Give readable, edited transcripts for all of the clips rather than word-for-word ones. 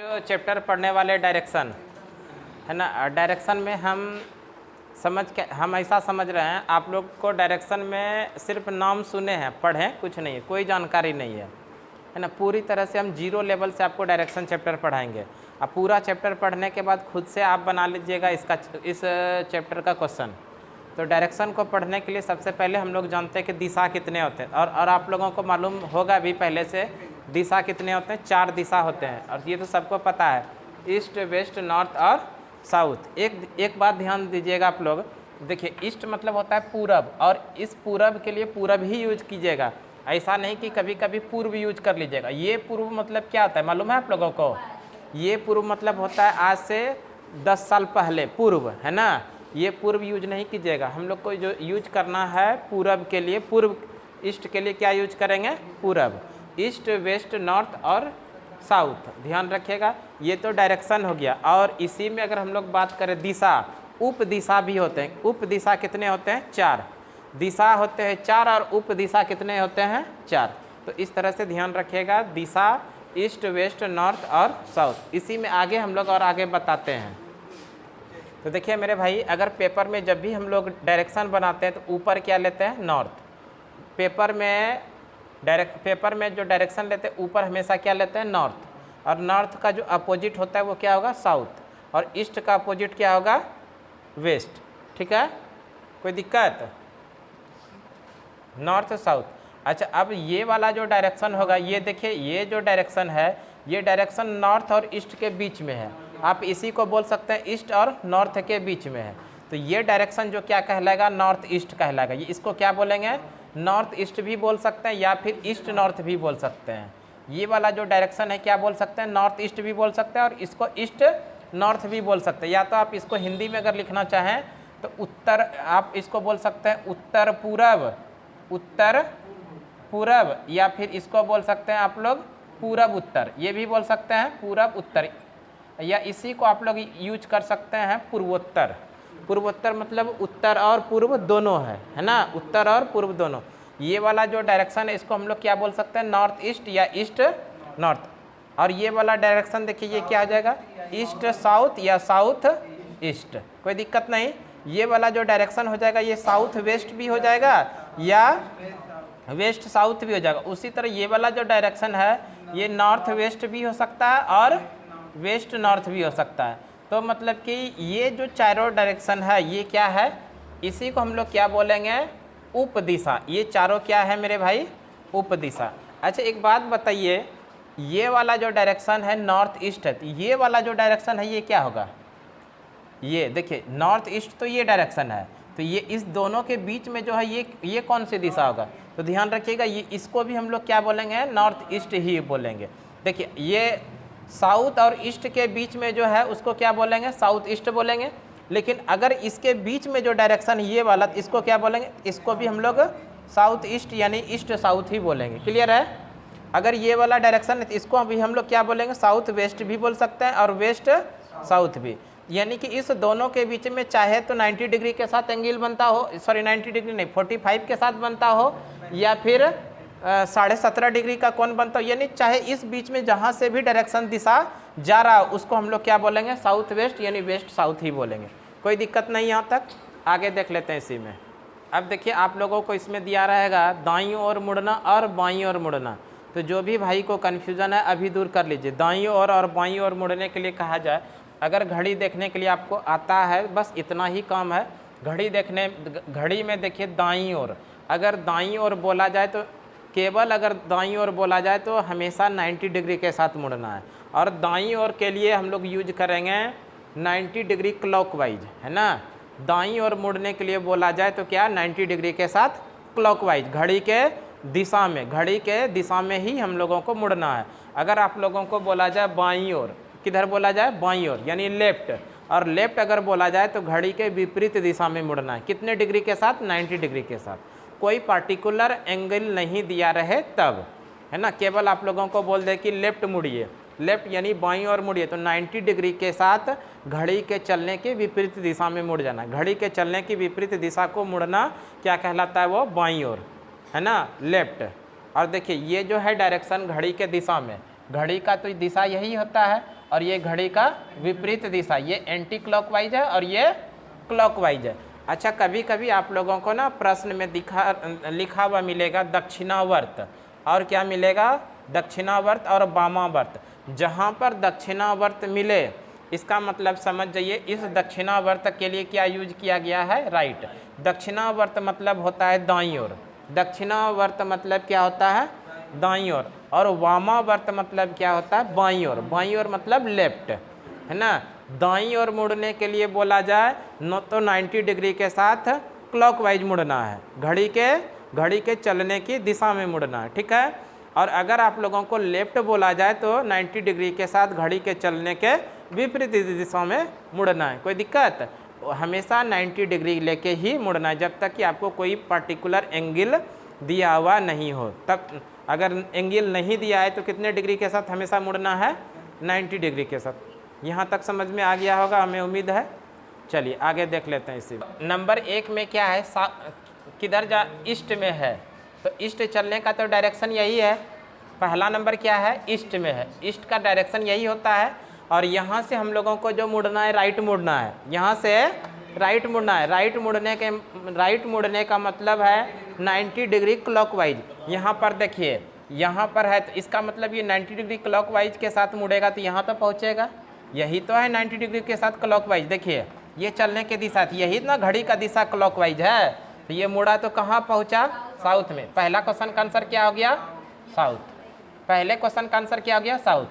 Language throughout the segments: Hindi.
जो चैप्टर पढ़ने वाले डायरेक्शन है ना, डायरेक्शन में हम ऐसा समझ रहे हैं, आप लोग को डायरेक्शन में सिर्फ नाम सुने हैं, पढ़ें कुछ नहीं है, कोई जानकारी नहीं है ना। पूरी तरह से हम जीरो लेवल से आपको डायरेक्शन चैप्टर पढ़ाएंगे। अब पूरा चैप्टर पढ़ने के बाद खुद से आप बना लीजिएगा इस चैप्टर का क्वेश्चन। तो डायरेक्शन को पढ़ने के लिए सबसे पहले हम लोग जानते हैं कि दिशा कितने होते हैं, और आप लोगों को मालूम होगा भी पहले से दिशा कितने होते हैं, 4 दिशा होते हैं, और ये तो सबको पता है, ईस्ट, वेस्ट, नॉर्थ और साउथ। एक बात ध्यान दीजिएगा आप लोग, देखिए ईस्ट मतलब होता है पूरब, और इस पूरब के लिए पूरब ही यूज कीजिएगा, ऐसा नहीं कि कभी कभी पूर्व यूज कर लीजिएगा। ये पूर्व मतलब क्या होता है मालूम है आप लोगों को? ये पूर्व मतलब होता है आज से 10 साल पहले पूर्व, है ना। ये पूर्व यूज नहीं कीजिएगा, हम लोग को जो यूज करना है पूरब के लिए, पूर्व ईस्ट के लिए क्या यूज करेंगे? पूरब। ईस्ट, वेस्ट, नॉर्थ और साउथ, ध्यान रखिएगा। ये तो डायरेक्शन हो गया। और इसी में अगर हम लोग बात करें दिशा, उप दिशा भी होते हैं। उप दिशा कितने होते हैं? 4 दिशा होते हैं 4, और उप दिशा कितने होते हैं? 4। तो इस तरह से ध्यान रखिएगा, दिशा ईस्ट, वेस्ट, नॉर्थ और साउथ। इसी में आगे हम लोग और आगे बताते हैं। तो देखिए मेरे भाई, अगर पेपर में जब भी हम लोग डायरेक्शन बनाते हैं तो ऊपर क्या लेते हैं? नॉर्थ। पेपर में जो डायरेक्शन लेते हैं ऊपर हमेशा क्या लेते हैं? नॉर्थ। और नॉर्थ का जो अपोजिट होता है वो क्या होगा? साउथ। और ईस्ट का अपोजिट क्या होगा? वेस्ट। ठीक है, कोई दिक्कत? North, south. अच्छा, अब ये वाला जो डायरेक्शन होगा, ये देखिए, ये जो डायरेक्शन है, ये डायरेक्शन नॉर्थ और ईस्ट के बीच में है। आप इसी को बोल सकते हैं ईस्ट और नॉर्थ के बीच में है। तो ये डायरेक्शन जो क्या कहलाएगा? नॉर्थ ईस्ट कहलाएगा। ये इसको क्या बोलेंगे? नॉर्थ ईस्ट भी बोल सकते हैं, या फिर ईस्ट नॉर्थ भी बोल सकते हैं। ये वाला जो डायरेक्शन है क्या बोल सकते हैं? नॉर्थ ईस्ट भी बोल सकते हैं, और इसको ईस्ट नॉर्थ भी बोल सकते हैं। या तो आप इसको हिंदी में अगर लिखना चाहें तो उत्तर, आप इसको बोल सकते हैं उत्तर पूरब, उत्तर पूरब, या फिर इसको बोल सकते हैं आप लोग पूरब उत्तर, ये भी बोल सकते हैं पूरब उत्तर, या इसी को आप लोग यूज कर सकते हैं पूर्वोत्तर। पूर्वोत्तर मतलब उत्तर और पूर्व दोनों है ना, उत्तर और पूर्व दोनों। ये वाला जो डायरेक्शन है इसको हम लोग क्या बोल सकते हैं? नॉर्थ ईस्ट या ईस्ट नॉर्थ। और ये वाला डायरेक्शन देखिए, ये क्या हो जाएगा? ईस्ट साउथ या साउथ ईस्ट, कोई दिक्कत नहीं। ये वाला जो डायरेक्शन हो जाएगा, ये साउथ वेस्ट भी हो जाएगा या वेस्ट साउथ भी हो जाएगा। उसी तरह ये वाला जो डायरेक्शन है, ये नॉर्थ वेस्ट भी हो सकता है और वेस्ट नॉर्थ भी हो सकता है। तो मतलब कि ये जो चारों डायरेक्शन है, ये क्या है? इसी को हम लोग क्या बोलेंगे? उप दिशा। ये चारों क्या है मेरे भाई? उप दिशा। अच्छा, एक बात बताइए, ये वाला जो डायरेक्शन है नॉर्थ ईस्ट है, तो ये वाला जो डायरेक्शन है ये क्या होगा? ये देखिए, नॉर्थ ईस्ट तो ये डायरेक्शन है, तो ये इस दोनों के बीच में जो है ये कौन सी दिशा होगा? तो ध्यान रखिएगा, ये इसको भी हम लोग क्या बोलेंगे? नॉर्थ ईस्ट ही बोलेंगे। देखिए, ये साउथ और ईस्ट के बीच में जो है उसको क्या बोलेंगे? साउथ ईस्ट बोलेंगे। लेकिन अगर इसके बीच में जो डायरेक्शन ये वाला, इसको क्या बोलेंगे? इसको भी हम लोग साउथ ईस्ट यानी ईस्ट साउथ ही बोलेंगे। क्लियर है? अगर ये वाला डायरेक्शन है तो इसको अभी हम लोग क्या बोलेंगे? साउथ वेस्ट भी बोल सकते हैं और वेस्ट साउथ भी। यानी कि इस दोनों के बीच में चाहे तो 90 डिग्री के साथ एंगल बनता हो, सॉरी 90 डिग्री नहीं, 45 के साथ बनता हो, या फिर 17.5 डिग्री का कोण बनता हो। यानी चाहे इस बीच में जहाँ से भी डायरेक्शन दिशा जा रहा हो उसको हम लोग क्या बोलेंगे? साउथ वेस्ट यानी वेस्ट साउथ ही बोलेंगे। कोई दिक्कत नहीं यहाँ तक? आगे देख लेते हैं इसी में। अब देखिए, आप लोगों को इसमें दिया रहेगा दाईं ओर मुड़ना और बाईं ओर मुड़ना। तो जो भी भाई को कन्फ्यूज़न है अभी दूर कर लीजिए। दाईं ओर और बाईं ओर मुड़ने के लिए कहा जाए, अगर घड़ी देखने के लिए आपको आता है, बस इतना ही काम है। घड़ी में देखिए दाईं ओर, अगर दाईं ओर बोला जाए तो केवल अगर दाईं ओर बोला जाए तो हमेशा 90 डिग्री के साथ मुड़ना है। और दाईं ओर के लिए हम लोग यूज करेंगे 90 डिग्री क्लॉकवाइज, है ना। दाईं ओर मुड़ने के लिए बोला जाए तो क्या? 90 डिग्री के साथ क्लॉकवाइज, घड़ी के दिशा में ही हम लोगों को मुड़ना है। अगर आप लोगों को बोला जाए बाईं ओर, किधर बोला जाए? बाईं ओर यानी लेफ्ट। और लेफ्ट अगर बोला जाए तो घड़ी के विपरीत दिशा में मुड़ना है। कितने डिग्री के साथ? 90 डिग्री के साथ। कोई पार्टिकुलर एंगल नहीं दिया रहे तब, है ना। केवल आप लोगों को बोल दे कि लेफ्ट मुड़िए, लेफ्ट यानी बाईं ओर मुड़िए, तो 90 डिग्री के साथ घड़ी के चलने के विपरीत दिशा में मुड़ जाना। घड़ी के चलने की विपरीत दिशा को मुड़ना क्या कहलाता है? वो बाईं ओर, है ना, लेफ्ट। और देखिए, ये जो है डायरेक्शन घड़ी के दिशा में, घड़ी का तो दिशा यही होता है। और ये घड़ी का विपरीत दिशा, ये एंटी क्लॉकवाइज है और ये क्लॉकवाइज है। अच्छा, कभी कभी आप लोगों को ना प्रश्न में लिखा हुआ मिलेगा दक्षिणावर्त, और क्या मिलेगा, दक्षिणावर्त और वामावर्त। जहाँ पर दक्षिणावर्त मिले इसका मतलब समझ जाइए इस दक्षिणावर्त के लिए क्या यूज किया गया है, राइट। दक्षिणावर्त मतलब होता है दाईं ओर, दक्षिणावर्त मतलब क्या होता है, दाईं ओर, और वामावर्त मतलब क्या होता है, बाईं ओर। बाईं ओर मतलब लेफ्ट, है ना। दाईं ओर मुड़ने के लिए बोला जाए न तो 90 डिग्री के साथ क्लॉकवाइज मुड़ना है, घड़ी के चलने की दिशा में मुड़ना है, ठीक है। और अगर आप लोगों को लेफ्ट बोला जाए तो 90 डिग्री के साथ घड़ी के चलने के विपरीत दिशा में मुड़ना है। कोई दिक्कत, हमेशा 90 डिग्री लेके ही मुड़ना है जब तक कि आपको कोई पर्टिकुलर एंगल दिया हुआ नहीं हो। तब अगर एंगल नहीं दिया है तो कितने डिग्री के साथ हमेशा मुड़ना है, 90 डिग्री के साथ। यहाँ तक समझ में आ गया होगा, हमें उम्मीद है। चलिए आगे देख लेते हैं। इसी नंबर 1 में क्या है, किधर जा, ईस्ट में है, तो ईस्ट चलने का तो डायरेक्शन यही है। पहला नंबर क्या है, ईस्ट में है, ईस्ट का डायरेक्शन यही होता है। और यहाँ से हम लोगों को जो मुड़ना है, राइट मुड़ना है, यहाँ से राइट मुड़ना है। राइट मुड़ने का मतलब है 90 डिग्री क्लॉकवाइज। यहाँ पर देखिए, यहाँ पर है तो इसका मतलब ये 90 डिग्री क्लॉकवाइज के साथ मुड़ेगा तो यहाँ तो पहुँचेगा, यही तो है 90 डिग्री के साथ क्लॉकवाइज। देखिए ये चलने की दिशा थी, यही ना घड़ी का दिशा क्लॉकवाइज है, तो ये मुड़ा तो कहाँ पहुँचा, साउथ में। पहला क्वेश्चन का आंसर क्या हो गया, साउथ। पहले क्वेश्चन का आंसर क्या हो गया, साउथ।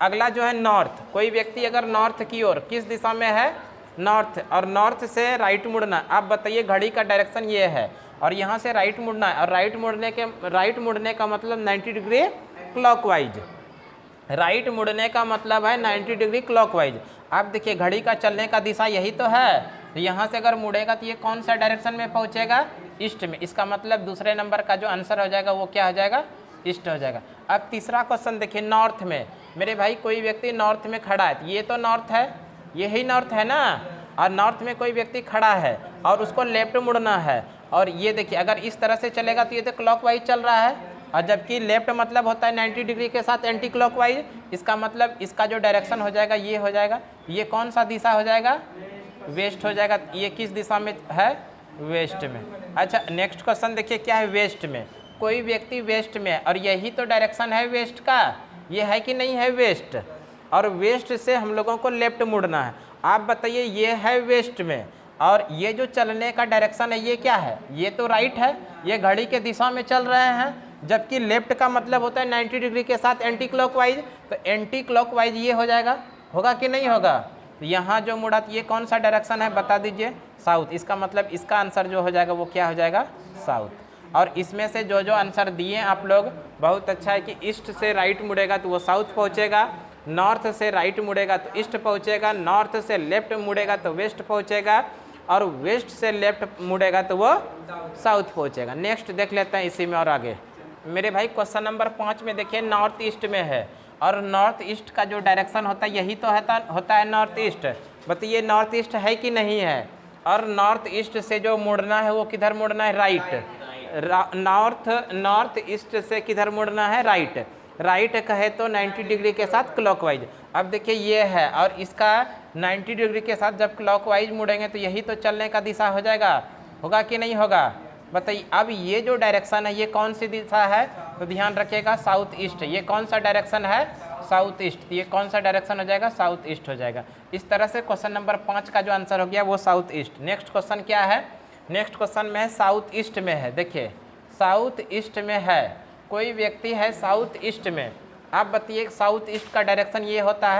अगला जो है नॉर्थ, कोई व्यक्ति अगर नॉर्थ की ओर, किस दिशा में है, नॉर्थ, और नॉर्थ से राइट मुड़ना। आप बताइए घड़ी का डायरेक्शन ये है और यहाँ से राइट मुड़ना है, और राइट मुड़ने का मतलब 90 डिग्री क्लॉकवाइज। राइट मुड़ने का मतलब है 90 डिग्री क्लॉकवाइज। आप देखिए घड़ी का चलने का दिशा यही तो है, तो यहाँ से अगर मुड़ेगा तो ये कौन सा डायरेक्शन में पहुँचेगा, ईस्ट में। इसका मतलब दूसरे नंबर का जो आंसर हो जाएगा वो क्या हो जाएगा, ईस्ट हो जाएगा। अब तीसरा क्वेश्चन देखिए, नॉर्थ में। मेरे भाई कोई व्यक्ति नॉर्थ में खड़ा है, तो ये तो नॉर्थ है, यही नॉर्थ है ना। और नॉर्थ में कोई व्यक्ति खड़ा है और उसको लेफ्ट मुड़ना है, और ये देखिए अगर इस तरह से चलेगा तो ये तो क्लॉकवाइज चल रहा है, और जबकि लेफ्ट मतलब होता है 90 डिग्री के साथ एंटी क्लॉकवाइज। इसका मतलब इसका जो डायरेक्शन हो जाएगा ये हो जाएगा, ये कौन सा दिशा हो जाएगा, वेस्ट हो जाएगा। ये किस दिशा में है, वेस्ट में। अच्छा नेक्स्ट क्वेश्चन देखिए क्या है, वेस्ट में। कोई व्यक्ति वेस्ट में है और यही तो डायरेक्शन है वेस्ट का, ये है कि नहीं है वेस्ट, और वेस्ट से हम लोगों को लेफ्ट मुड़ना है। आप बताइए ये है वेस्ट में, और ये जो चलने का डायरेक्शन है ये क्या है, ये तो राइट है, ये घड़ी के दिशा में चल रहे हैं, जबकि लेफ्ट का मतलब होता है 90 डिग्री के साथ एंटी क्लॉकवाइज। तो एंटी क्लॉकवाइज ये हो जाएगा, होगा कि नहीं होगा। तो यहाँ जो मुड़ा ये कौन सा डायरेक्शन है बता दीजिए, साउथ। इसका मतलब इसका आंसर जो हो जाएगा वो क्या हो जाएगा, साउथ। और इसमें से जो जो आंसर दिए आप लोग, बहुत अच्छा है कि ईस्ट से राइट मुड़ेगा तो वो साउथ पहुँचेगा, नॉर्थ से राइट मुड़ेगा तो ईस्ट पहुँचेगा, नॉर्थ से लेफ्ट मुड़ेगा तो वेस्ट पहुँचेगा, और वेस्ट से लेफ्ट मुड़ेगा तो वो साउथ पहुँचेगा। नेक्स्ट देख लेते हैं इसी में और आगे। मेरे भाई क्वेश्चन नंबर 5 में देखिए, नॉर्थ ईस्ट में है, और नॉर्थ ईस्ट का जो डायरेक्शन होता है यही तो होता है नॉर्थ ईस्ट। बताइए नॉर्थ ईस्ट है कि नहीं है, और नॉर्थ ईस्ट से जो मुड़ना है वो किधर मुड़ना है, राइट। नॉर्थ ईस्ट से किधर मुड़ना है, राइट। राइट कहे तो 90 डिग्री के साथ क्लॉकवाइज। अब देखिए ये है, और इसका 90 डिग्री के साथ जब क्लॉकवाइज मुड़ेंगे तो यही तो चलने का दिशा हो जाएगा, होगा कि नहीं होगा। बताइए अब ये जो डायरेक्शन है ये कौन सी दिशा है, तो ध्यान रखिएगा साउथ ईस्ट। ये कौन सा डायरेक्शन है, साउथ ईस्ट। ये कौन सा डायरेक्शन हो जाएगा, साउथ ईस्ट हो जाएगा। इस तरह से क्वेश्चन नंबर 5 का जो आंसर हो गया वो साउथ ईस्ट। नेक्स्ट क्वेश्चन क्या है, नेक्स्ट क्वेश्चन में है साउथ ईस्ट में है। देखिए साउथ ईस्ट में है, कोई व्यक्ति है साउथ ईस्ट में। आप बताइए साउथ ईस्ट का डायरेक्शन ये होता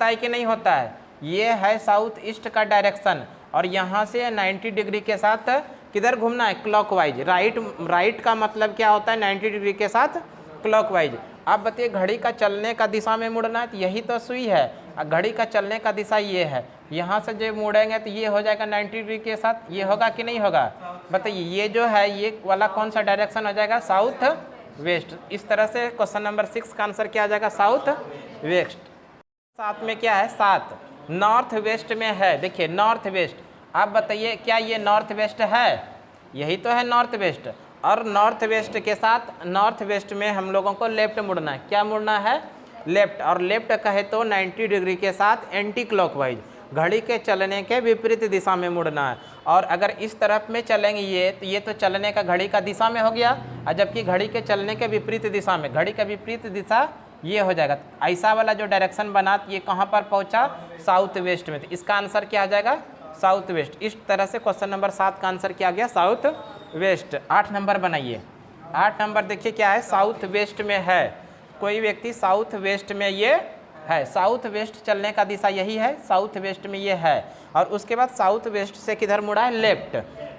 है कि नहीं होता है, ये है साउथ ईस्ट का डायरेक्शन, और यहाँ से 90 डिग्री के साथ किधर घूमना है, क्लॉकवाइज। राइट का मतलब क्या होता है, 90 डिग्री के साथ क्लॉकवाइज। आप बताइए घड़ी का चलने का दिशा में मुड़ना है तो यही तो सुई है, घड़ी का चलने का दिशा ये है, यहाँ से जो मुड़ेंगे तो ये हो जाएगा 90 डिग्री के साथ। ये होगा कि नहीं होगा, बताइए। ये जो है ये वाला कौन सा डायरेक्शन हो जाएगा, साउथ वेस्ट। इस तरह से क्वेश्चन नंबर 6 का आंसर क्या आ जाएगा, साउथ वेस्ट। 7 में क्या है, 7 नॉर्थ वेस्ट में है। देखिए नॉर्थ वेस्ट, आप बताइए क्या ये नॉर्थ वेस्ट है, यही तो है नॉर्थ वेस्ट। और नॉर्थ वेस्ट के साथ, नॉर्थ वेस्ट में हम लोगों को लेफ्ट मुड़ना है। क्या मुड़ना है, लेफ्ट, और लेफ्ट कहे तो 90 डिग्री के साथ एंटी क्लॉकवाइज, घड़ी के चलने के विपरीत दिशा में मुड़ना है। और अगर इस तरफ में चलेंगे ये, तो ये तो चलने का घड़ी का दिशा में हो गया, और जबकि घड़ी के चलने के विपरीत दिशा में, घड़ी का विपरीत दिशा ये हो जाएगा। ऐसा वाला जो डायरेक्शन बना ये कहाँ पर पहुँचा, साउथ वेस्ट में, तो इसका आंसर क्या आ जाएगा, साउथ वेस्ट। इस तरह से क्वेश्चन नंबर 7 का आंसर क्या आ गया, साउथ वेस्ट। 8 नंबर बनाइए। 8 नंबर देखिए क्या है, साउथ वेस्ट में है, कोई व्यक्ति साउथ वेस्ट में ये है, साउथ वेस्ट चलने का दिशा यही है, साउथ वेस्ट में ये है, और उसके बाद साउथ वेस्ट से किधर मुड़ा है, लेफ्ट।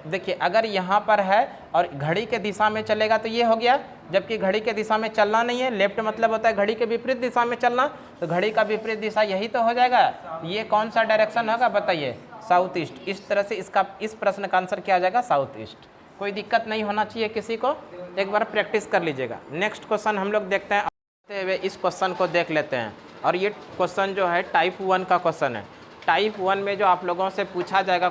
देखिए अगर यहाँ पर है और घड़ी के दिशा में चलेगा तो ये हो गया, जबकि घड़ी के दिशा में चलना नहीं है, लेफ्ट मतलब होता है घड़ी के विपरीत दिशा में चलना, तो घड़ी का विपरीत दिशा यही तो हो जाएगा। ये कौन सा डायरेक्शन होगा बताइए, साउथ ईस्ट। इस तरह से इसका, इस प्रश्न का आंसर क्या आ जाएगा, साउथ ईस्ट। कोई दिक्कत नहीं होना चाहिए किसी को, एक बार प्रैक्टिस कर लीजिएगा। नेक्स्ट क्वेश्चन हम लोग देखते हैं, इस क्वेश्चन को देख लेते हैं। और ये क्वेश्चन जो है टाइप 1 का क्वेश्चन है। टाइप 1 में जो आप लोगों से पूछा जाएगा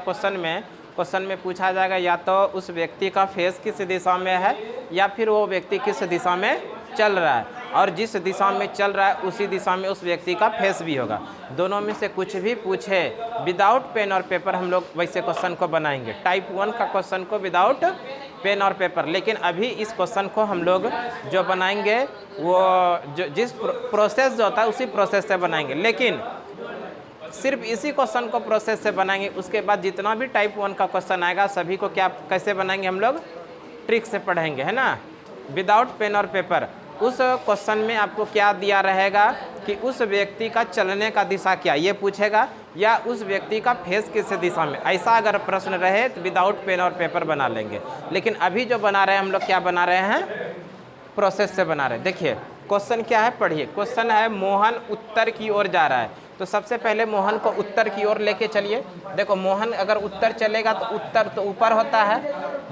क्वेश्चन में पूछा जाएगा या तो उस व्यक्ति का फेस किस दिशा में है, या फिर वो व्यक्ति किस दिशा में चल रहा है, और जिस दिशा में चल रहा है उसी दिशा में उस व्यक्ति का फेस भी होगा। दोनों में से कुछ भी पूछे, विदाउट पेन और पेपर हम लोग वैसे क्वेश्चन को बनाएंगे, टाइप 1 का क्वेश्चन को विदाउट पेन और पेपर। लेकिन अभी इस क्वेश्चन को हम लोग जो बनाएंगे वो जो जिस प्रोसेस जो होता है उसी प्रोसेस से बनाएंगे, लेकिन सिर्फ इसी क्वेश्चन को प्रोसेस से बनाएंगे। उसके बाद जितना भी टाइप 1 का क्वेश्चन आएगा सभी को क्या कैसे बनाएंगे हम लोग, ट्रिक से पढ़ेंगे, है ना, विदाउट पेन और पेपर। उस क्वेश्चन में आपको क्या दिया रहेगा कि उस व्यक्ति का चलने का दिशा क्या ये पूछेगा, या उस व्यक्ति का फेस किस दिशा में, ऐसा अगर प्रश्न रहे तो विदाउट पेन और पेपर बना लेंगे। लेकिन अभी जो बना रहे हैं हम लोग क्या बना रहे हैं, प्रोसेस से बना रहे हैं। देखिए क्वेश्चन क्या है, पढ़िए। क्वेश्चन है मोहन उत्तर की ओर जा रहा है, तो सबसे पहले मोहन को उत्तर की ओर लेके चलिए। देखो मोहन अगर उत्तर चलेगा तो उत्तर तो ऊपर होता है,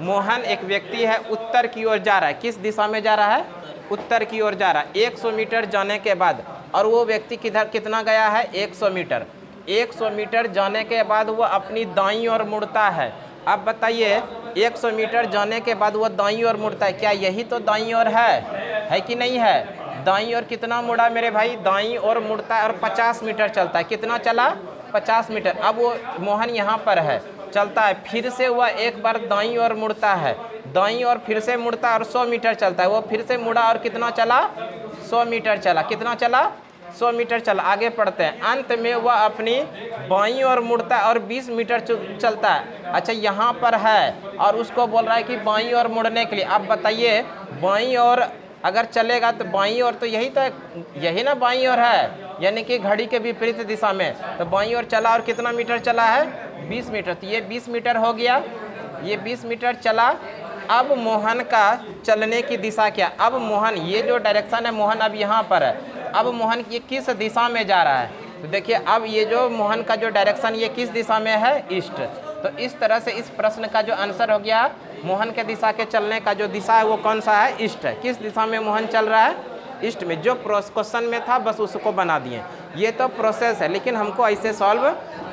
मोहन एक व्यक्ति है, उत्तर की ओर जा रहा है, किस दिशा में जा रहा है, उत्तर की ओर जा रहा है। 100 मीटर जाने के बाद, और वो व्यक्ति किधर कितना गया है, 100 मीटर। 100 मीटर जाने के बाद वो अपनी दाईं ओर मुड़ता है। अब बताइए 100 मीटर जाने के बाद वो दाईं ओर मुड़ता है, क्या यही तो दाईं ओर है कि नहीं है। दाईं ओर कितना मुड़ा मेरे भाई, दाईं ओर मुड़ता है और 50 मीटर चलता है। कितना चला, 50 मीटर। अब वो मोहन यहाँ पर है, चलता है, फिर से वह एक बार दाईं ओर मुड़ता है, दाईं ओर फिर से मुड़ता है और 100 मीटर चलता है। वो फिर से मुड़ा और कितना चला, 100 मीटर चला। कितना चला, 100 मीटर चला। आगे पढ़ते हैं। अंत में वह अपनी बाईं ओर मुड़ता है और 20 मीटर चलता है। अच्छा यहाँ पर है और उसको बोल रहा है कि बाईं ओर मुड़ने के लिए। अब बताइए बाईं ओर अगर चलेगा तो बाईं ओर तो यही ना बाईं ओर है, यानी कि घड़ी के विपरीत दिशा में। तो बाईं ओर चला और कितना मीटर चला है, 20 मीटर। तो ये 20 मीटर हो गया, ये 20 मीटर चला। अब मोहन का चलने की दिशा क्या, अब मोहन, ये जो डायरेक्शन है मोहन अब यहाँ पर है, अब मोहन ये किस दिशा में जा रहा है। तो देखिए अब ये जो मोहन का जो डायरेक्शन ये किस दिशा में है, ईस्ट। तो इस तरह से इस प्रश्न का जो आंसर हो गया, मोहन के दिशा के चलने का जो दिशा है वो कौन सा है, ईस्ट है। किस दिशा में मोहन चल रहा है, ईस्ट में। जो क्वेश्चन में था बस उसको बना दिए। ये तो प्रोसेस है, लेकिन हमको ऐसे सॉल्व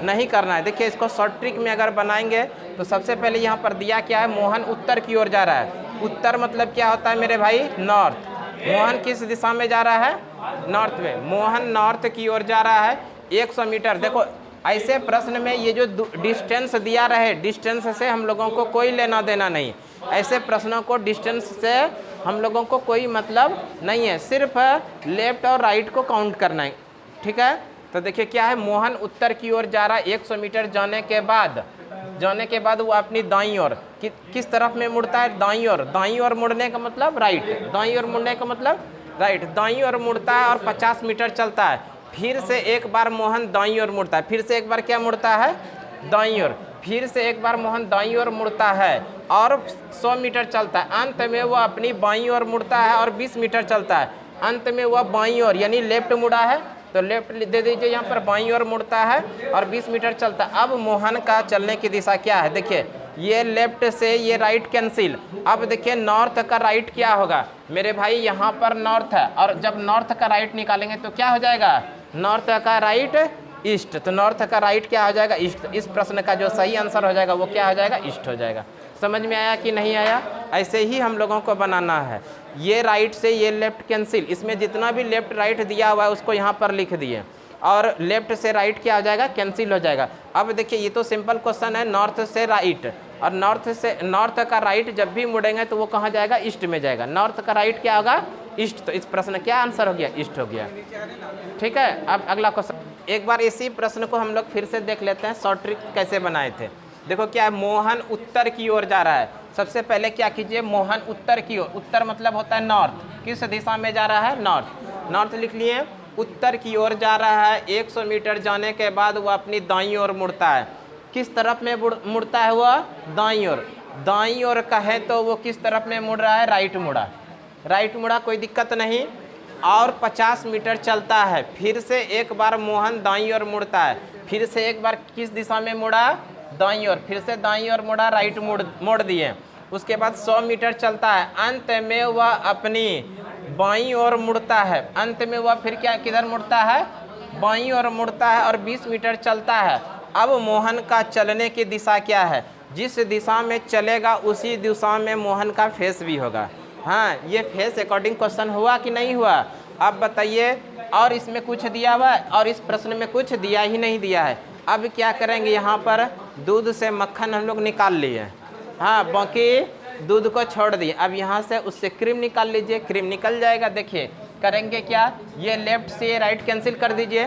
नहीं करना है। देखिए इसको शॉर्ट ट्रिक में अगर बनाएंगे तो सबसे पहले यहाँ पर दिया क्या है, मोहन उत्तर की ओर जा रहा है। उत्तर मतलब क्या होता है मेरे भाई, नॉर्थ। मोहन किस दिशा में जा रहा है, नॉर्थ में। मोहन नॉर्थ की ओर जा रहा है 100 मीटर। देखो ऐसे प्रश्न में ये जो डिस्टेंस दिया रहे, डिस्टेंस से हम लोगों को कोई लेना देना नहीं। ऐसे प्रश्नों को डिस्टेंस से हम लोगों को कोई मतलब नहीं है, सिर्फ लेफ्ट और राइट को काउंट करना है, ठीक है। तो देखिए क्या है, मोहन उत्तर की ओर जा रहा है 100 मीटर जाने के बाद वो अपनी दाईं ओर किस तरफ में मुड़ता है, दाईं ओर। दाईं ओर मुड़ने का मतलब राइट, दाईं ओर मुड़ने का मतलब राइट। दाईं ओर मुड़ता है और 50 मीटर चलता है। फिर से एक बार मोहन दाईं ओर मुड़ता है, फिर से एक बार क्या मुड़ता है, दाईं ओर। फिर से एक बार मोहन दाईं ओर मुड़ता है और 100 मीटर चलता है। अंत में वह अपनी बाईं ओर मुड़ता है और 20 मीटर चलता है। अंत में वह बाईं ओर यानी लेफ्ट मुड़ा है, तो लेफ्ट दे दीजिए, यहाँ पर बाईं ओर मुड़ता है और 20 मीटर चलता है। अब मोहन का चलने की दिशा क्या है, देखिए ये लेफ्ट से ये राइट कैंसिल। अब देखिए नॉर्थ का राइट क्या होगा मेरे भाई, यहाँ पर नॉर्थ है, और जब नॉर्थ का राइट निकालेंगे तो क्या हो जाएगा, नॉर्थ का राइट ईस्ट। तो नॉर्थ का राइट क्या हो जाएगा, ईस्ट। इस प्रश्न का जो सही आंसर हो जाएगा वो क्या हो जाएगा, ईस्ट हो जाएगा। समझ में आया कि नहीं आया, ऐसे ही हम लोगों को बनाना है। ये राइट से ये लेफ्ट कैंसिल, इसमें जितना भी लेफ्ट राइट दिया हुआ है उसको यहाँ पर लिख दिए, और लेफ्ट से राइट क्या हो जाएगा, कैंसिल हो जाएगा। अब देखिए ये तो सिंपल क्वेश्चन है, नॉर्थ से राइट, और नॉर्थ का राइट जब भी मुड़ेंगे तो वो कहाँ जाएगा, ईस्ट में जाएगा। नॉर्थ का राइट क्या होगा, ईस्ट। तो इस प्रश्न क्या आंसर हो गया, ईस्ट हो गया। ठीक है, अब अगला क्वेश्चन, एक बार इसी प्रश्न को हम लोग फिर से देख लेते हैं, शॉर्ट ट्रिक कैसे बनाए थे। देखो क्या है, मोहन उत्तर की ओर जा रहा है। सबसे पहले क्या कीजिए, मोहन उत्तर की ओर, उत्तर मतलब होता है नॉर्थ, किस दिशा में जा रहा है, नॉर्थ। नॉर्थ लिख लिए, उत्तर की ओर जा रहा है। 100 मीटर जाने के बाद वह अपनी दाईं ओर मुड़ता है। किस तरफ में मुड़ता है वह, दाईं ओर। दाईं ओर कहे तो वो किस तरफ में मुड़ रहा है, राइट मुड़ा, राइट मुड़ा, कोई दिक्कत नहीं। और 50 मीटर चलता है, फिर से एक बार मोहन दाईं ओर मुड़ता है, फिर से एक बार किस दिशा में मुड़ा, दाईं ओर, फिर से दाईं ओर मुड़ा, राइट मोड़ दिए। उसके बाद 100 मीटर चलता है, अंत में वह अपनी बाईं ओर मुड़ता है। अंत में वह फिर क्या, किधर मुड़ता है, बाईं ओर मुड़ता है, और 20 मीटर चलता है। अब मोहन का चलने की दिशा क्या है, जिस दिशा में चलेगा उसी दिशा में मोहन का फेस भी होगा। हाँ, ये फेस अकॉर्डिंग क्वेश्चन हुआ कि नहीं हुआ, अब बताइए। और इसमें कुछ दिया हुआ है और इस प्रश्न में कुछ दिया ही नहीं दिया है। अब क्या करेंगे, यहाँ पर दूध से मक्खन हम लोग निकाल लिए, हाँ, बाकी दूध को छोड़ दिए। अब यहाँ से उससे क्रीम निकाल लीजिए, क्रीम निकल जाएगा। देखिए करेंगे क्या, ये लेफ्ट से राइट कैंसिल कर दीजिए,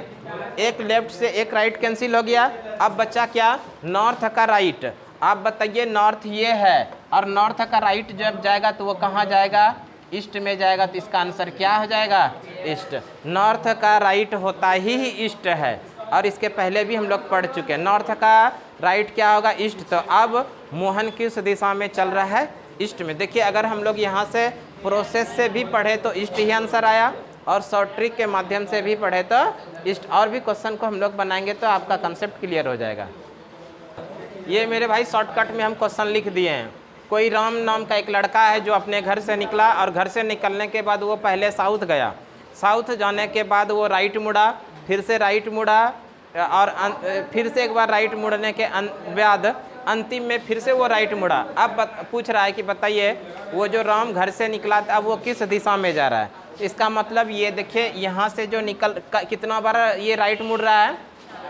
एक लेफ्ट से एक राइट कैंसिल हो गया। अब बचा क्या, नॉर्थ का राइट। आप बताइए, नॉर्थ ये है और नॉर्थ का राइट जब जाएगा तो वो कहाँ जाएगा, ईस्ट में जाएगा। तो इसका आंसर क्या हो जाएगा, ईस्ट। नॉर्थ का राइट होता ही ईस्ट है, और इसके पहले भी हम लोग पढ़ चुके हैं। नॉर्थ का राइट क्या होगा, ईस्ट। तो अब मोहन किस दिशा में चल रहा है, ईस्ट में। देखिए अगर हम लोग यहाँ से प्रोसेस से भी पढ़े तो ईस्ट ही आंसर आया, और शॉर्ट ट्रिक के माध्यम से भी पढ़े तो ईस्ट। और भी क्वेश्चन को हम लोग बनाएंगे तो आपका कंसेप्ट क्लियर हो जाएगा। ये मेरे भाई शॉर्टकट में हम क्वेश्चन लिख दिए हैं। कोई राम नाम का एक लड़का है जो अपने घर से निकला, और घर से निकलने के बाद वो पहले साउथ गया। साउथ जाने के बाद वो राइट मुड़ा, फिर से राइट मुड़ा, और फिर से एक बार राइट मुड़ने के बाद अंतिम में फिर से वो राइट मुड़ा। अब पूछ रहा है कि बताइए, वो जो राम घर से निकला था अब वो किस दिशा में जा रहा है। इसका मतलब ये देखिए, यहाँ से जो कितना बार ये राइट मुड़ रहा है,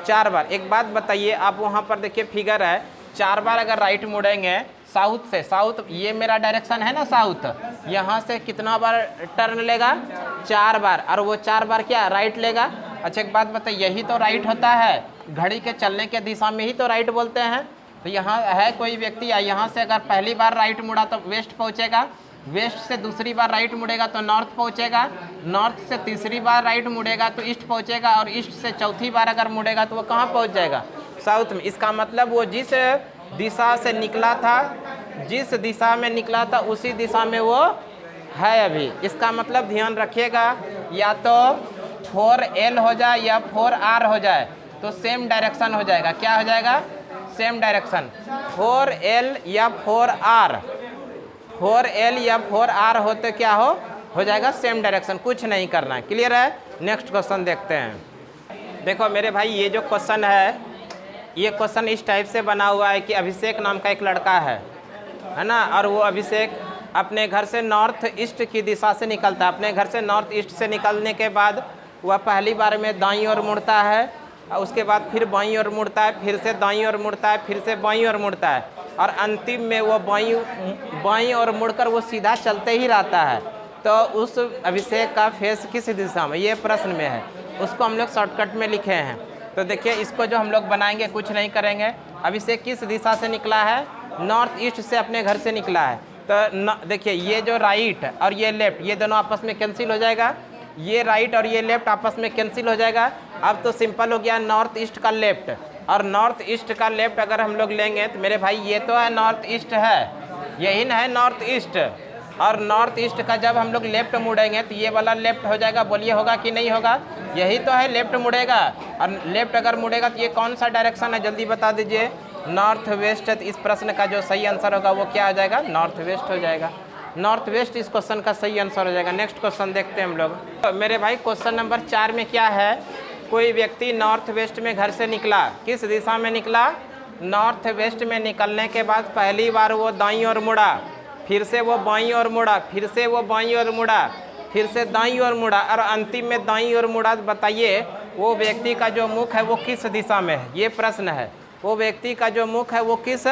4 बार। एक बात बताइए, आप वहाँ पर देखिए फिगर है, 4 बार अगर राइट मुड़ेंगे साउथ से, साउथ ये मेरा डायरेक्शन है ना साउथ, यहाँ से कितना बार टर्न लेगा, 4 बार, और वो 4 बार क्या राइट लेगा। अच्छा एक बात बताइए, यही तो राइट होता है, घड़ी के चलने के दिशा में ही तो राइट बोलते हैं। तो यहाँ है कोई व्यक्ति, यहाँ से अगर पहली बार राइट मुड़ा तो वेस्ट पहुँचेगा, वेस्ट से दूसरी बार राइट मुड़ेगा तो नॉर्थ पहुँचेगा, नॉर्थ से तीसरी बार राइट मुड़ेगा तो ईस्ट पहुँचेगा, और ईस्ट से चौथी बार अगर मुड़ेगा तो वो कहाँ पहुँच जाएगा, साउथ में। इसका मतलब वो जिस दिशा से निकला था, जिस दिशा में निकला था उसी दिशा में वो है अभी। इसका मतलब ध्यान रखिएगा, या तो 4L हो जाए या 4R हो जाए तो सेम डायरेक्शन हो जाएगा। क्या हो जाएगा, सेम डायरेक्शन। 4L या 4R, 4L या 4R होते क्या हो जाएगा, सेम डायरेक्शन, कुछ नहीं करना है। क्लियर है, नेक्स्ट क्वेश्चन देखते हैं। देखो मेरे भाई, ये जो क्वेश्चन है, ये क्वेश्चन इस टाइप से बना हुआ है कि अभिषेक नाम का एक लड़का है ना, और वो अभिषेक अपने घर से नॉर्थ ईस्ट की दिशा से निकलता है। अपने घर से नॉर्थ ईस्ट से निकलने के बाद वह पहली बार में दाईं ओर मुड़ता है, उसके बाद फिर बाईं ओर मुड़ता है, फिर से दाईं ओर मुड़ता है, फिर से बाईं ओर मुड़ता है, और अंतिम में वो बाईं ओर मुड़कर वो सीधा चलते ही रहता है। तो उस अभिषेक का फेस किस दिशा में, ये प्रश्न में है, उसको हम लोग शॉर्टकट में लिखे हैं। तो देखिए इसको जो हम लोग बनाएंगे, कुछ नहीं करेंगे। अभिषेक किस दिशा से निकला है, नॉर्थ ईस्ट से अपने घर से निकला है। तो देखिए ये जो राइट और ये लेफ्ट, ये दोनों आपस में कैंसिल हो जाएगा, ये राइट और ये लेफ्ट आपस में कैंसिल हो जाएगा। अब तो सिंपल हो गया, नॉर्थ ईस्ट का लेफ्ट, और नॉर्थ ईस्ट का लेफ्ट अगर हम लोग लेंगे तो मेरे भाई ये तो है नॉर्थ ईस्ट है, यही ना है नॉर्थ ईस्ट। और नॉर्थ ईस्ट का जब हम लोग लेफ्ट मुड़ेंगे तो ये वाला लेफ्ट हो जाएगा। बोलिए होगा कि नहीं होगा, यही तो है लेफ्ट मुड़ेगा। और लेफ्ट अगर मुड़ेगा तो ये कौन सा डायरेक्शन है, जल्दी बता दीजिए, नॉर्थ वेस्ट है। तो इस प्रश्न का जो सही आंसर होगा वो क्या हो जाएगा, नॉर्थ वेस्ट हो जाएगा। नॉर्थ वेस्ट इस क्वेश्चन का सही आंसर हो जाएगा। नेक्स्ट क्वेश्चन देखते हैं हम लोग। तो मेरे भाई क्वेश्चन नंबर 4 में क्या है, कोई व्यक्ति नॉर्थ वेस्ट में घर से निकला, किस दिशा में निकला, नॉर्थ वेस्ट में निकलने के बाद पहली बार वो दाईं ओर मुड़ा, फिर से वो बाईं ओर मुड़ा, फिर से वो बाईं ओर मुड़ा, फिर से दाईं ओर मुड़ा और अंतिम में दाईं ओर मुड़ा। तो बताइए वो व्यक्ति का जो मुख है वो किस दिशा में है? ये प्रश्न है। वो व्यक्ति का जो मुख है वो किस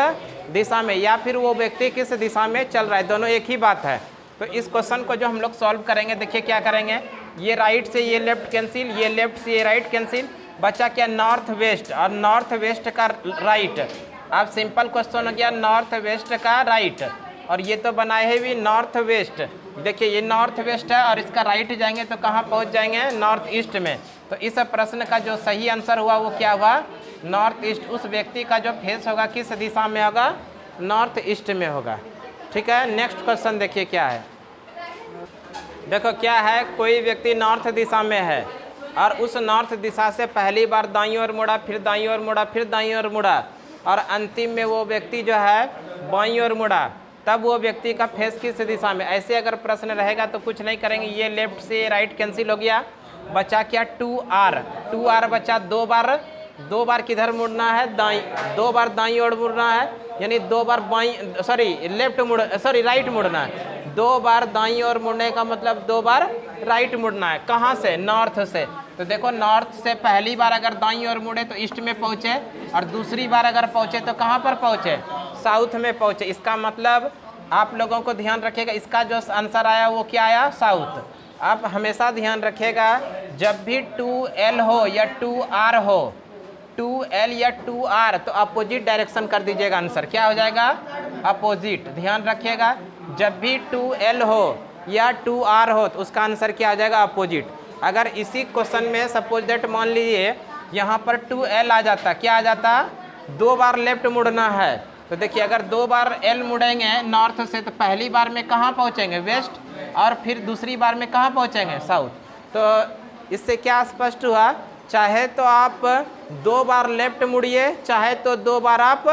दिशा में, या फिर वो व्यक्ति किस दिशा में चल रहा है, दोनों एक ही बात है। तो इस क्वेश्चन को जो हम लोग सॉल्व करेंगे, देखिए क्या करेंगे, ये राइट से ये लेफ्ट कैंसिल, ये लेफ्ट से ये राइट कैंसिल, बचा क्या नॉर्थ वेस्ट, और नॉर्थ वेस्ट का राइट। अब सिंपल क्वेश्चन हो गया नॉर्थ वेस्ट का राइट, और ये तो बनाए है भी नॉर्थ वेस्ट। देखिए ये नॉर्थ वेस्ट है और इसका राइट जाएंगे तो कहाँ पहुँच जाएंगे? नॉर्थ ईस्ट में। तो इस प्रश्न का जो सही आंसर हुआ वो क्या हुआ? North east. उस व्यक्ति का जो फेस होगा किस दिशा में होगा? नॉर्थ ईस्ट में होगा। ठीक है, नेक्स्ट क्वेश्चन देखिए क्या है। देखो क्या है, कोई व्यक्ति नॉर्थ दिशा में है और उस नॉर्थ दिशा से पहली बार दाईं ओर मुड़ा, फिर दाईं ओर मुड़ा, फिर दाईं ओर मुड़ा और अंतिम में वो व्यक्ति जो है बाईं ओर मुड़ा। तब वो व्यक्ति का फेस किस दिशा में? ऐसे अगर प्रश्न रहेगा तो कुछ नहीं करेंगे, ये लेफ्ट से राइट कैंसिल हो गया, बचा क्या 2R। 2R बचा, दो बार किधर मुड़ना है? दाईं, 2 बार दाईं ओर मुड़ना है, यानी 2 बार राइट मुड़ना है। 2 बार दाईं ओर मुड़ने का मतलब 2 बार राइट मुड़ना है। कहाँ से? नॉर्थ से। तो देखो नॉर्थ से पहली बार अगर दाईं ओर मुड़े तो ईस्ट में पहुँचे, और दूसरी बार अगर पहुँचे तो कहाँ पर पहुँचे? साउथ में पहुँचे। इसका मतलब आप लोगों को ध्यान रखिएगा, इसका जो आंसर आया वो क्या आया? साउथ। आप हमेशा ध्यान रखिएगा, जब भी 2L हो या 2R हो, 2L या 2R तो अपोजिट डायरेक्शन कर दीजिएगा, आंसर क्या हो जाएगा? अपोजिट। ध्यान रखिएगा, जब भी 2L हो या 2R हो तो उसका आंसर क्या हो जाएगा? अपोजिट। अगर इसी क्वेश्चन में सपोज दैट मान लीजिए यहाँ पर 2L आ जाता, क्या आ जाता? 2 बार लेफ्ट मुड़ना है। तो देखिए अगर 2 बार L मुड़ेंगे नॉर्थ से तो पहली बार में कहाँ पहुँचेंगे? वेस्ट, और फिर दूसरी बार में कहाँ पहुँचेंगे? साउथ। तो इससे क्या स्पष्ट हुआ, चाहे तो आप 2 बार लेफ्ट मुड़िए, चाहे तो 2 बार आप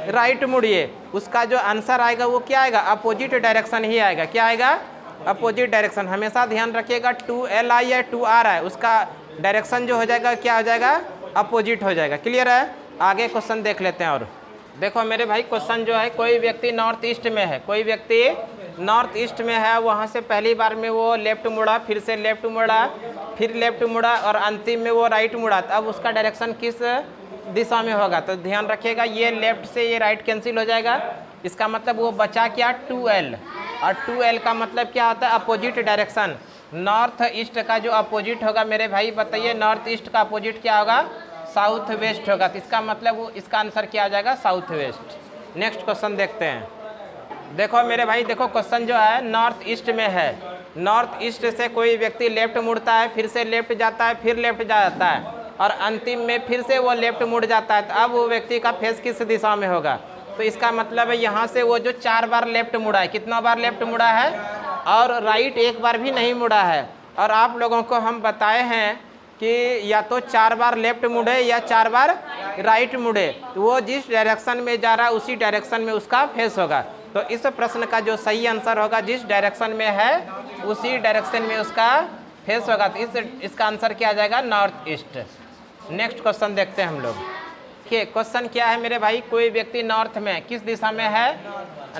राइट मुड़िए, उसका जो आंसर आएगा वो क्या आएगा? अपोजिट डायरेक्शन ही आएगा। क्या आएगा? Opposite direction. हमेशा ध्यान रखिएगा 2L आई है 2R है, उसका डायरेक्शन जो हो जाएगा क्या हो जाएगा? अपोजिट हो जाएगा। क्लियर है? आगे क्वेश्चन देख लेते हैं। और देखो मेरे भाई क्वेश्चन जो है, कोई व्यक्ति नॉर्थ ईस्ट में है, कोई व्यक्ति नॉर्थ ईस्ट में है, वहाँ से पहली बार में वो लेफ्ट मुड़ा, फिर से लेफ्ट मुड़ा, फिर लेफ्ट मुड़ा और अंतिम में वो राइट मुड़ा। तो अब उसका डायरेक्शन किस दिशा में होगा? तो ध्यान रखिएगा, ये लेफ्ट से ये राइट कैंसिल हो जाएगा। इसका मतलब वो बचा क्या? 2L, और 2L का मतलब क्या होता है? Opposite direction. नॉर्थ ईस्ट का जो अपोजिट होगा मेरे भाई बताइए, नॉर्थ ईस्ट का अपोजिट क्या होगा? साउथ वेस्ट होगा। तो इसका मतलब वो, इसका आंसर क्या आ जाएगा? South west. नेक्स्ट क्वेश्चन देखते हैं। देखो मेरे भाई, देखो क्वेश्चन जो है नॉर्थ ईस्ट में है। नॉर्थ ईस्ट से कोई व्यक्ति लेफ्ट मुड़ता है, फिर से लेफ्ट जाता है, फिर लेफ्ट जाता है और अंतिम में फिर से वो लेफ्ट मुड़ जाता है। तो अब वो व्यक्ति का फेस किस दिशा में होगा? तो इसका मतलब है यहाँ से वो जो 4 बार लेफ्ट मुड़ा है, कितना बार लेफ्ट मुड़ा है? और राइट 1 बार भी नहीं मुड़ा है। और आप लोगों को हम बताए हैं कि या तो 4 बार लेफ्ट मुड़े या 4 बार राइट मुड़े, तो वो जिस डायरेक्शन में जा रहा है उसी डायरेक्शन में उसका फेस होगा। तो इस प्रश्न का जो सही आंसर होगा, जिस डायरेक्शन में है उसी डायरेक्शन में उसका फेस होगा। तो इसका आंसर क्या आ जाएगा? North east. नेक्स्ट क्वेश्चन देखते हैं हम लोग। देखिए क्वेश्चन क्या है मेरे भाई, कोई व्यक्ति नॉर्थ में, किस दिशा में है?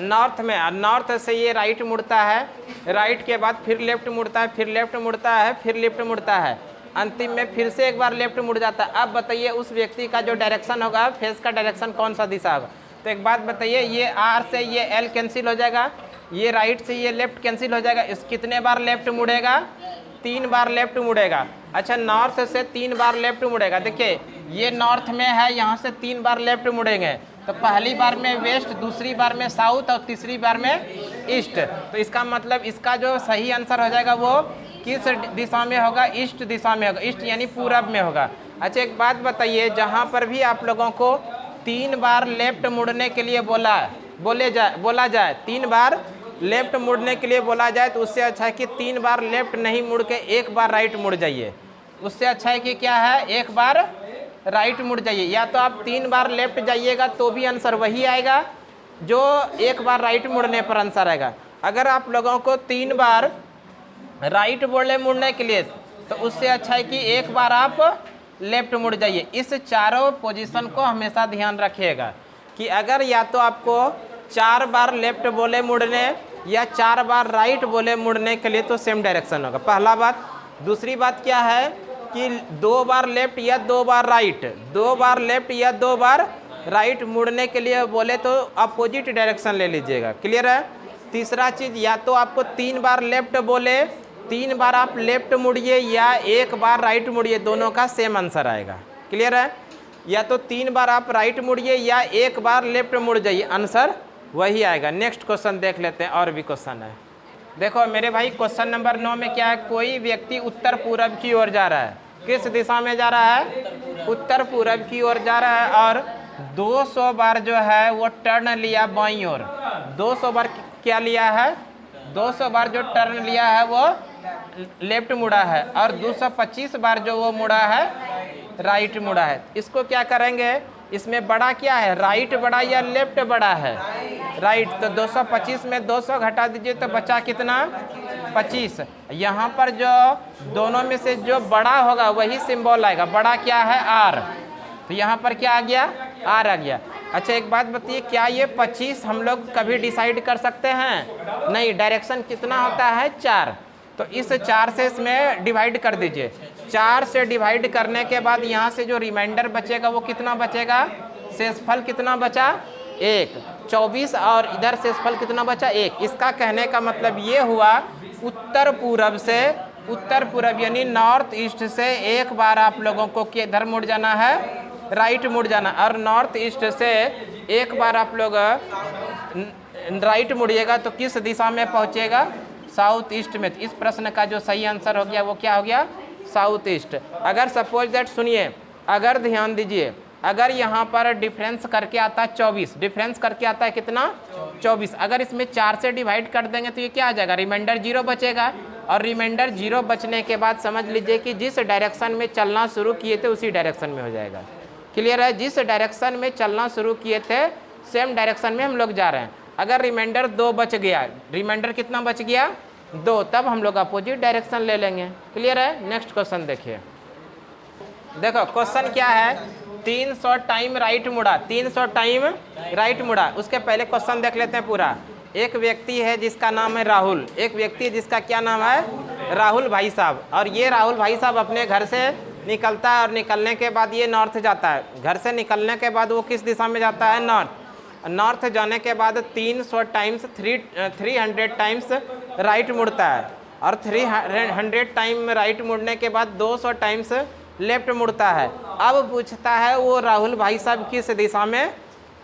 नॉर्थ में। नॉर्थ से ये राइट मुड़ता है, राइट के बाद फिर लेफ्ट मुड़ता है, फिर लेफ्ट मुड़ता है, फिर लेफ्ट मुड़ता है, अंतिम में फिर से 1 बार लेफ्ट मुड़ जाता है। अब बताइए उस व्यक्ति का जो डायरेक्शन होगा, फेस का डायरेक्शन कौन सा दिशा होगा? तो एक बात बताइए, ये R से ये L कैंसिल हो जाएगा, ये राइट से ये लेफ्ट कैंसिल हो जाएगा। इस कितने बार लेफ्ट मुड़ेगा? 3 बार लेफ्ट मुड़ेगा। अच्छा, नॉर्थ से 3 बार लेफ्ट मुड़ेगा। देखिए ये नॉर्थ में है, यहाँ से 3 बार लेफ्ट मुड़ेंगे। तो पहली बार में वेस्ट, दूसरी बार में साउथ और तीसरी बार में ईस्ट। तो इसका मतलब इसका जो सही आंसर हो जाएगा वो किस दिशा में होगा? ईस्ट दिशा में होगा। ईस्ट यानी पूरब में होगा। अच्छा एक बात बताइए, जहाँ पर भी आप लोगों को 3 बार लेफ्ट मुड़ने के लिए बोला जाए 3 बार लेफ्ट मुड़ने के लिए बोला जाए, तो उससे अच्छा है कि 3 बार लेफ्ट नहीं मुड़ के 1 बार राइट मुड़ जाइए। उससे अच्छा है कि क्या है? 1 बार राइट मुड़ जाइए। या तो आप 3 बार लेफ्ट जाइएगा तो भी आंसर वही आएगा जो 1 बार राइट मुड़ने पर आंसर आएगा। अगर आप लोगों को 3 बार राइट बोले मुड़ने के लिए, तो उससे अच्छा है कि 1 बार आप लेफ्ट मुड़ जाइए। इस चारों पोजीशन को हमेशा ध्यान रखिएगा कि अगर या तो आपको 4 बार लेफ्ट बोले मुड़ने, या 4 बार राइट बोले मुड़ने के लिए तो सेम डायरेक्शन होगा, पहला बात। दूसरी बात क्या है कि 2 बार लेफ्ट या 2 बार राइट, 2 बार लेफ्ट या 2 बार राइट मुड़ने के लिए बोले तो अपोजिट डायरेक्शन ले लीजिएगा, क्लियर है। तीसरा चीज़, या तो आपको 3 बार लेफ्ट बोले 3 बार आप लेफ्ट मुड़िए या 1 बार राइट मुड़िए, दोनों का सेम आंसर आएगा, क्लियर है। या तो 3 बार आप राइट मुड़िए या 1 बार लेफ्ट मुड़ जाइए, आंसर वही आएगा। नेक्स्ट क्वेश्चन देख लेते हैं, और भी क्वेश्चन है। देखो मेरे भाई क्वेश्चन नंबर 9 में क्या है, कोई व्यक्ति उत्तर पूरब की ओर जा रहा है, किस दिशा में जा रहा है, उत्तर पूरब की ओर जा रहा है, और 200 बार जो है वो टर्न लिया बाईं ओर, 200 बार क्या लिया है, 200 बार जो टर्न लिया है वो लेफ्ट मुड़ा है, और 225 बार जो वो मुड़ा है राइट मुड़ा है। इसको क्या करेंगे, इसमें बड़ा क्या है, राइट बड़ा या लेफ्ट बड़ा है, राइट। तो 225 में 200 घटा दीजिए तो बचा कितना, 25। यहाँ पर जो दोनों में से जो बड़ा होगा वही सिंबल आएगा, बड़ा क्या है, आर, तो यहाँ पर क्या आ गया, आर आ गया। अच्छा एक बात बताइए, क्या ये 25 हम लोग कभी डिसाइड कर सकते हैं, नहीं, डायरेक्शन कितना होता है, 4, तो इस 4 से इसमें डिवाइड कर दीजिए। 4 से डिवाइड करने के बाद यहाँ से जो रिमाइंडर बचेगा वो कितना बचेगा, शेषफल कितना बचा, 1, 24, और इधर शेषफल कितना बचा, 1। इसका कहने का मतलब ये हुआ उत्तर पूरब से, उत्तर पूरब यानी नॉर्थ ईस्ट से 1 बार आप लोगों को किधर मुड़ जाना है, राइट मुड़ जाना, और नॉर्थ ईस्ट से 1 बार आप लोग राइट मुड़िएगा तो किस दिशा में पहुँचेगा, साउथ ईस्ट में। इस प्रश्न का जो सही आंसर हो गया वो क्या हो गया, साउथ ईस्ट। अगर सपोज दैट, सुनिए, अगर ध्यान दीजिए, अगर यहाँ पर डिफरेंस करके आता है 24, डिफरेंस करके आता है कितना, 24, अगर इसमें 4 से डिवाइड कर देंगे तो ये क्या आ जाएगा, रिमाइंडर 0 बचेगा, और रिमाइंडर 0 बचने के बाद समझ लीजिए कि जिस डायरेक्शन में चलना शुरू किए थे उसी डायरेक्शन में हो जाएगा, क्लियर है। जिस डायरेक्शन में चलना शुरू किए थे सेम डायरेक्शन में हम लोग जा रहे हैं। अगर रिमाइंडर 2 बच गया, रिमाइंडर कितना बच गया, 2, तब हम लोग अपोजिट डायरेक्शन ले लेंगे, क्लियर है। नेक्स्ट क्वेश्चन देखिए, देखो क्वेश्चन क्या है, 300 टाइम राइट मुड़ा, 300 टाइम राइट मुड़ा। उसके पहले क्वेश्चन देख लेते हैं पूरा। एक व्यक्ति है जिसका नाम है राहुल, एक व्यक्ति है जिसका क्या नाम है, राहुल भाई साहब, और ये राहुल भाई साहब अपने घर से निकलता है, और निकलने के बाद ये नॉर्थ जाता है। घर से निकलने के बाद वो किस दिशा में जाता है, नॉर्थ। नॉर्थ जाने के बाद 300 टाइम्स 300 टाइम्स राइट मुड़ता है, और 300 टाइम राइट मुड़ने के बाद 200 टाइम्स लेफ्ट मुड़ता है। अब पूछता है वो राहुल भाई साहब किस दिशा में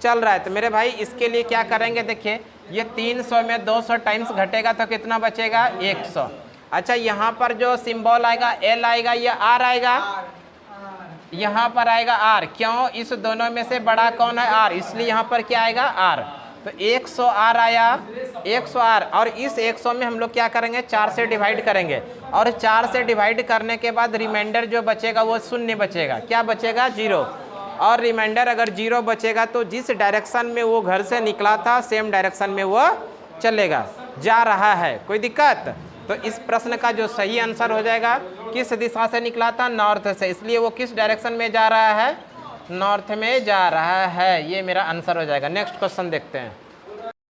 चल रहा है। तो मेरे भाई इसके लिए क्या करेंगे, देखिए ये 300 में 200 टाइम्स घटेगा तो कितना बचेगा, 100। अच्छा यहाँ पर जो सिंबल आएगा एल आएगा या आर आएगा, यहाँ पर आएगा आर, क्यों, इस दोनों में से बड़ा कौन है, आर, इसलिए यहाँ पर क्या आएगा, आर। तो 100 आर आया, 100 आर, और इस 100 में हम लोग क्या करेंगे, 4 से डिवाइड करेंगे, और 4 से डिवाइड करने के बाद रिमाइंडर जो बचेगा वो 0 बचेगा, क्या बचेगा, 0। और रिमाइंडर अगर 0 बचेगा तो जिस डायरेक्शन में वो घर से निकला था सेम डायरेक्शन में वो चलेगा, जा रहा है, कोई दिक्कत। तो इस प्रश्न का जो सही आंसर हो जाएगा, किस दिशा से निकला था, नॉर्थ से, इसलिए वो किस डायरेक्शन में जा रहा है, नॉर्थ में जा रहा है, ये मेरा आंसर हो जाएगा। नेक्स्ट क्वेश्चन देखते हैं।